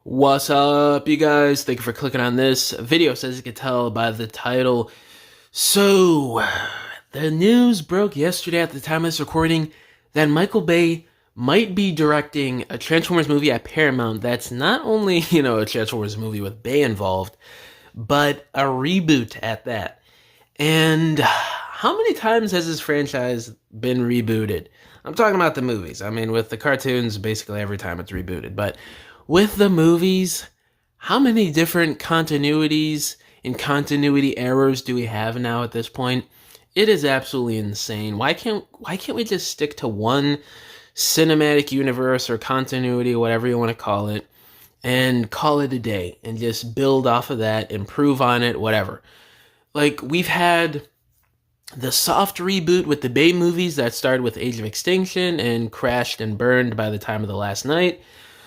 What's up, you guys? Thank you for clicking on this video. So as you can tell by the title, the news broke yesterday at the time of this recording that Michael Bay might be directing a Transformers movie at Paramount that's not only, a Transformers movie with Bay involved, but a reboot at that. And how many times has this franchise been rebooted? I'm talking about the movies. I mean, with the cartoons, basically every time it's rebooted. But with the movies, how many different continuities and continuity errors do we have now at this point? It is absolutely insane. Why can't we just stick to one cinematic universe or continuity, whatever you want to call it, and call it a day and just build off of that, improve on it, whatever. Like, we've had the soft reboot with the Bay movies that started with Age of Extinction and crashed and burned by the time of The Last Night.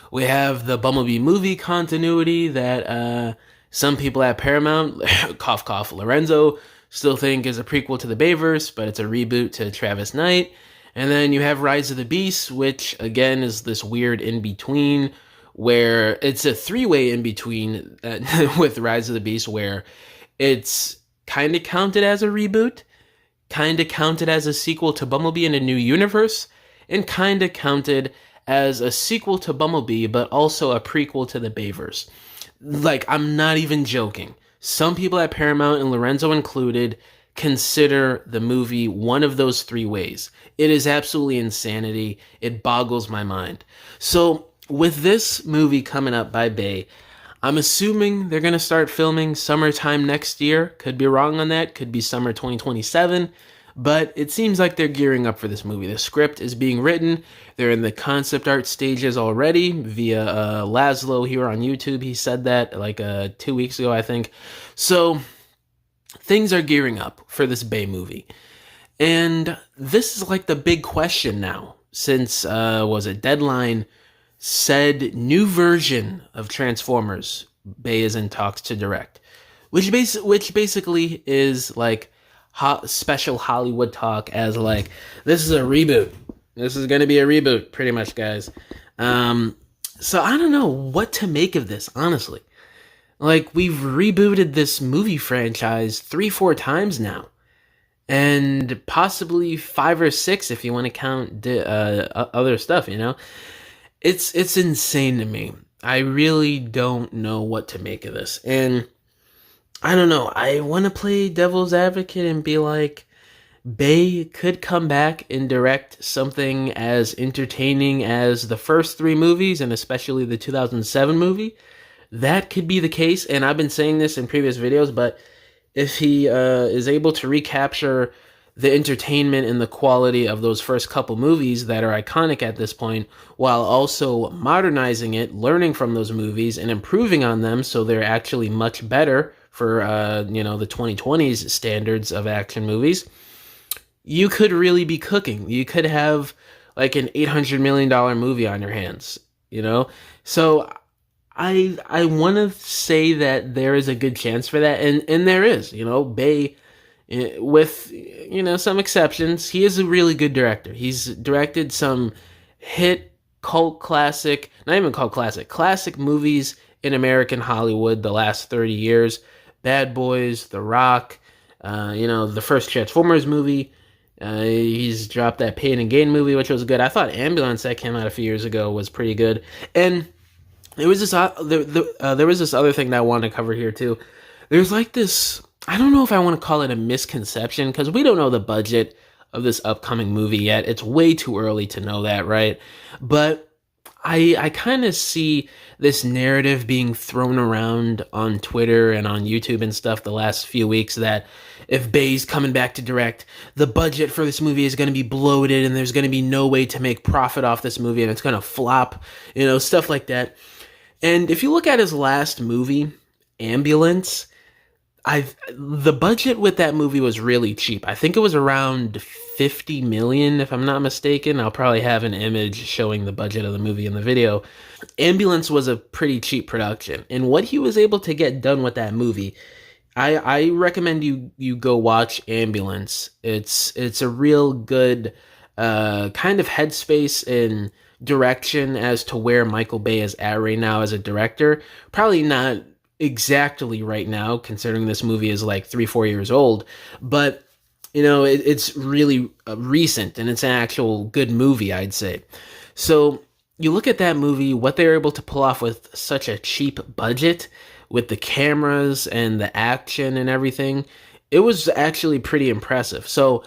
We have the Bumblebee movie continuity that some people at Paramount, cough cough, Lorenzo, still think is a prequel to the Bayverse, but it's a reboot to Travis Knight. And then you have Rise of the Beast, which again is this weird in-between where it's a three-way in-between with Rise of the Beast where it's kind of counted as a reboot, kind of counted as a sequel to Bumblebee in a new universe, and kind of counted as a sequel to Bumblebee, but also a prequel to the Bayverse. Like, I'm not even joking. Some people at Paramount, and Lorenzo included, consider the movie one of those three ways. It is absolutely insanity. It boggles my mind. So, with this movie coming up by Bay, I'm assuming they're going to start filming summertime next year. Could be wrong on that. Could be summer 2027. But it seems like they're gearing up for this movie. The script is being written. They're in the concept art stages already via Laszlo here on YouTube. He said that like 2 weeks ago, I think. So things are gearing up for this Bay movie. And this is like the big question now since, Deadline said new version of Transformers Bay is in talks to direct. Which basically is like special Hollywood talk as like, this is a reboot. This is going to be a reboot, pretty much, guys. So I don't know what to make of this, honestly. Like, we've rebooted this movie franchise 3-4 times now. And possibly 5 or 6 if you want to count other stuff, It's insane to me. I really don't know what to make of this. And I don't know. I want to play devil's advocate and be like, Bay could come back and direct something as entertaining as the first 3 movies, and especially the 2007 movie. That could be the case, and I've been saying this in previous videos, but if he is able to recapture the entertainment and the quality of those first couple movies that are iconic at this point, while also modernizing it, learning from those movies, and improving on them so they're actually much better for, the 2020s standards of action movies, you could really be cooking. You could have like an $800 million movie on your hands, So I want to say that there is a good chance for that, and there is, Bay, with, some exceptions, he is a really good director. He's directed some hit cult classic, not even cult classic movies in American Hollywood the last 30 years. Bad Boys, The Rock, the first Transformers movie. He's dropped that Pain and Gain movie, which was good. I thought Ambulance that came out a few years ago was pretty good. And there was this other thing that I wanted to cover here too. There's like this, I don't know if I want to call it a misconception, because we don't know the budget of this upcoming movie yet. It's way too early to know that, right? But I kind of see this narrative being thrown around on Twitter and on YouTube and stuff the last few weeks that if Bay's coming back to direct, the budget for this movie is going to be bloated and there's going to be no way to make profit off this movie and it's going to flop, stuff like that. And if you look at his last movie, Ambulance, the budget with that movie was really cheap. I think it was around 50 million, if I'm not mistaken. I'll probably have an image showing the budget of the movie in the video. Ambulance was a pretty cheap production, and what he was able to get done with that movie, I recommend you go watch Ambulance. It's a real good kind of headspace and direction as to where Michael Bay is at right now as a director. Probably not exactly right now, considering this movie is like 3-4 years old, but it's really recent and it's an actual good movie, I'd say. So you look at that movie, what they were able to pull off with such a cheap budget, with the cameras and the action and everything, it was actually pretty impressive. So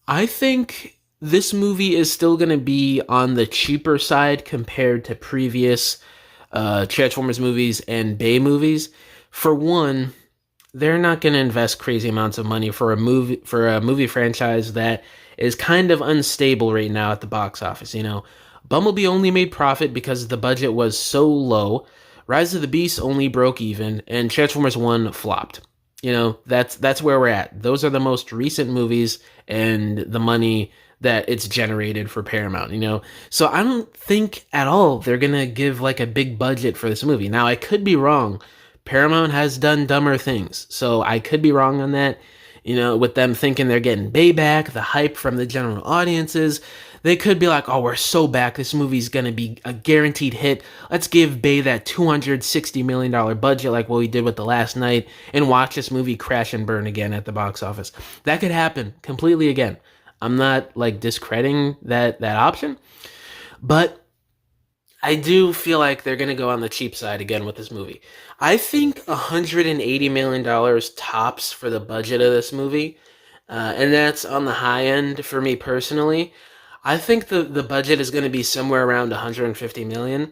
I think this movie is still going to be on the cheaper side compared to previous Transformers movies and Bay movies. For one, they're not going to invest crazy amounts of money for a movie franchise that is kind of unstable right now at the box office. Bumblebee only made profit because the budget was so low. Rise of the Beast only broke even, and Transformers 1 flopped. That's where we're at. Those are the most recent movies and the money that it's generated for Paramount. So I don't think at all they're going to give like a big budget for this movie. Now, I could be wrong. Paramount has done dumber things, so I could be wrong on that. With them thinking they're getting Bay back, the hype from the general audiences, they could be like, oh, we're so back, this movie's going to be a guaranteed hit. Let's give Bay that $260 million budget like what we did with The Last Night and watch this movie crash and burn again at the box office. That could happen completely again. I'm not like discrediting that option, but I do feel like they're going to go on the cheap side again with this movie. I think $180 million tops for the budget of this movie, and that's on the high end for me personally. I think the budget is going to be somewhere around $150 million,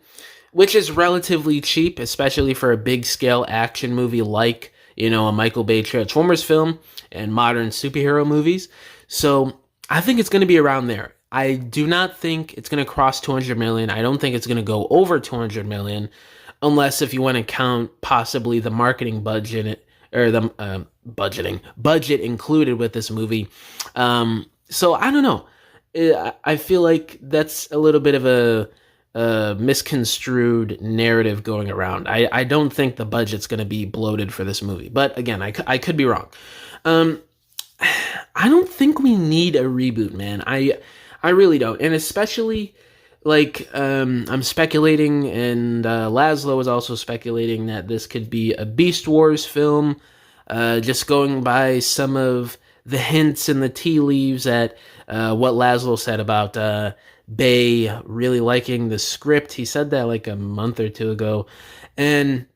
which is relatively cheap, especially for a big scale action movie like, a Michael Bay Transformers film and modern superhero movies. So I think it's going to be around there. I do not think it's going to cross 200 million. I don't think it's going to go over 200 million, unless if you want to count possibly the marketing budget or the budget included with this movie. So I don't know. I feel like that's a little bit of a misconstrued narrative going around. I don't think the budget's going to be bloated for this movie, but again, I could be wrong. I don't think we need a reboot, man. I really don't. And especially, like, I'm speculating, and Laszlo is also speculating that this could be a Beast Wars film, just going by some of the hints and the tea leaves at what Laszlo said about Bay really liking the script. He said that like a month or two ago. And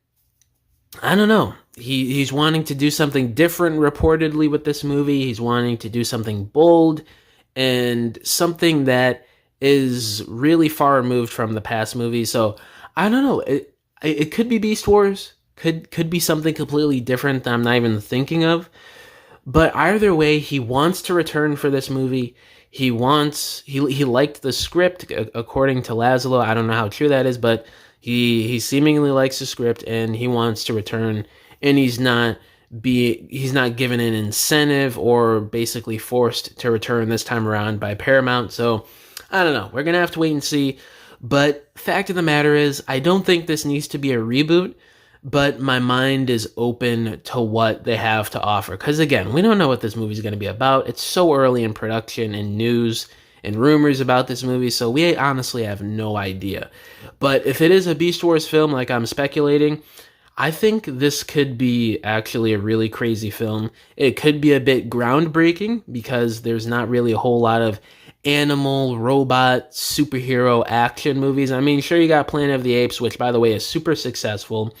I don't know. He's wanting to do something different reportedly with this movie. He's wanting to do something bold and something that is really far removed from the past movies. So I don't know. It could be Beast Wars. Could be something completely different that I'm not even thinking of. But either way, he wants to return for this movie. He liked the script, according to Laszlo. I don't know how true that is, but he seemingly likes the script and he wants to return. And he's not given an incentive or basically forced to return this time around by Paramount. So I don't know. We're gonna have to wait and see. But fact of the matter is, I don't think this needs to be a reboot. But my mind is open to what they have to offer. Because again, we don't know what this movie is going to be about. It's so early in production and news and rumors about this movie, so we honestly have no idea. But if it is a Beast Wars film, like I'm speculating, I think this could be actually a really crazy film. It could be a bit groundbreaking because there's not really a whole lot of animal, robot, superhero action movies. I mean, sure, you got Planet of the Apes, which, by the way, is super successful.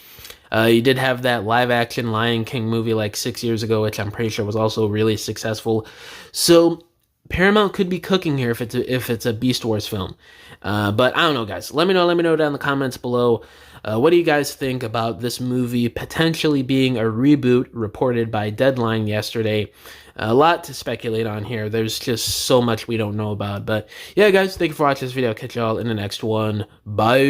You did have that live-action Lion King movie like 6 years ago, which I'm pretty sure was also really successful. So Paramount could be cooking here if it's a Beast Wars film. But I don't know, guys. Let me know down in the comments below. What do you guys think about this movie potentially being a reboot reported by Deadline yesterday? A lot to speculate on here. There's just so much we don't know about. But yeah, guys, thank you for watching this video. I'll catch y'all in the next one. Bye.